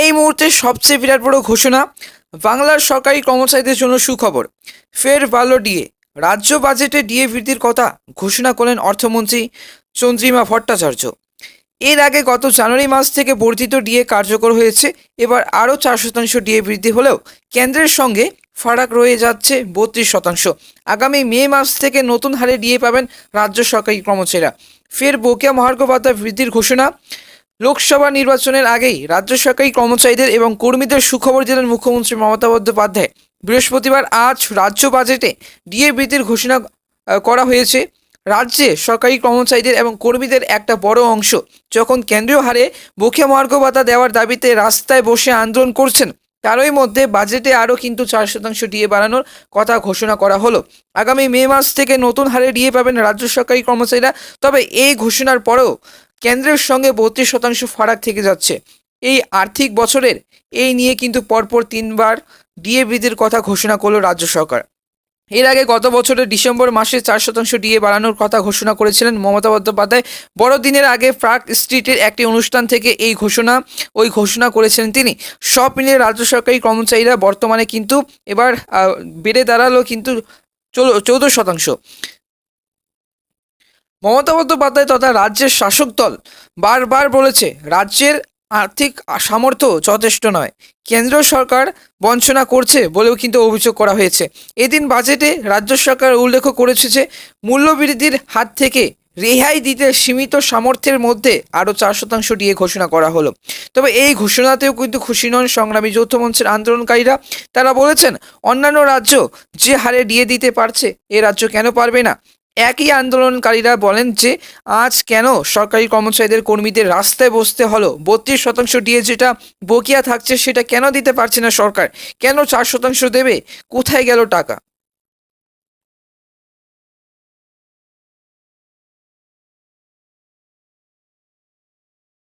এই মুহূর্তে সবচেয়ে বিরাট বড় ঘোষণা, বাংলার সরকারি কর্মচারীদের জন্য সুখবর। ফের বাড়ল ডিএ। রাজ্য বাজেটে ডিএ বৃদ্ধির কথা ঘোষণা করলেন অর্থমন্ত্রী চন্দ্রিমা ভট্টাচার্য। এর আগে গত জানুয়ারি মাস থেকে বর্ধিত ডিএ কার্যকর হয়েছে। এবার আরও 4% ডিএ বৃদ্ধি হলেও কেন্দ্রের সঙ্গে ফারাক রয়ে যাচ্ছে 32%। আগামী মে মাস থেকে নতুন হারে ডিএ পাবেন রাজ্য সরকারি কর্মচারীরা। ফের বকেয়া মহার্ঘ ভাতা বৃদ্ধির ঘোষণা। লোকসভা নির্বাচনের আগেই রাজ্য সরকারি কর্মচারীদের এবং কর্মীদের সুখবর দিলেন মুখ্যমন্ত্রী মমতা বন্দ্যোপাধ্যায়। বৃহস্পতিবার আজ রাজ্য বাজেটে ডিএ বৃদ্ধির ঘোষণা করা হয়েছে। রাজ্যে সরকারি কর্মচারীদের এবং কর্মীদের একটা বড় অংশ যখন কেন্দ্রীয় হারে বকেয়া মহার্ঘ ভাতা দেওয়ার দাবিতে রাস্তায় বসে আন্দোলন করছেন, তারই মধ্যে বাজেটে আরও কিন্তু 4% ডিএ বাড়ানোর কথা ঘোষণা করা হলো। আগামী মে মাস থেকে নতুন হারে ডিএ পাবেন রাজ্য সরকারি কর্মচারীরা। তবে এই ঘোষণার পরেও কেন্দ্রের সঙ্গে 32% ফারাক থেকে যাচ্ছে। এই আর্থিক বছরের এই নিয়ে কিন্তু পরপর 3বার ডিএ বৃদ্ধির কথা ঘোষণা করলো রাজ্য সরকার। এর আগে গত বছরের ডিসেম্বর মাসে 4% ডিএ বাড়ানোর কথা ঘোষণা করেছিলেন মমতা বন্দ্যোপাধ্যায়। বড়দিনের আগে পার্ক স্ট্রিটের একটি অনুষ্ঠান থেকে ওই ঘোষণা করেছিলেন তিনি। সব মিলিয়ে রাজ্য সরকারি কর্মচারীরা বর্তমানে কিন্তু এবার বেড়ে দাঁড়ালো কিন্তু 14%। মমতা বন্দ্যোপাধ্যায় তথা রাজ্যের শাসক দল বারবার বলেছে রাজ্যের আর্থিক সামর্থ্য যথেষ্ট নয়, কেন্দ্র সরকার বঞ্চনা করছে বলেও কিন্তু অভিযোগ করা হয়েছে। এদিন বাজেটে রাজ্য সরকার উল্লেখ করেছে যে মূল্যবৃদ্ধির হাত থেকে রেহাই দিতে সীমিত সামর্থ্যের মধ্যে আরও 4% ডিএ ঘোষণা করা হলো। তবে এই ঘোষণাতেও কিন্তু খুশি নন সংগ্রামী যৌথ মঞ্চের আন্দোলনকারীরা। তারা বলেছেন অন্যান্য রাজ্য যে হারে ডিএ দিতে পারছে এ রাজ্য কেন পারবে না। একই আন্দোলনকারীরা বলেন যে আজ কেন সরকারি কর্মচারীদের কর্মীদের রাস্তায় বসতে হলো। 32% ডিএ যেটা বকেয়া থাকছে সেটা কেন দিতে পারছে না সরকার, কেন 4% দেবে, কোথায় গেল টাকা।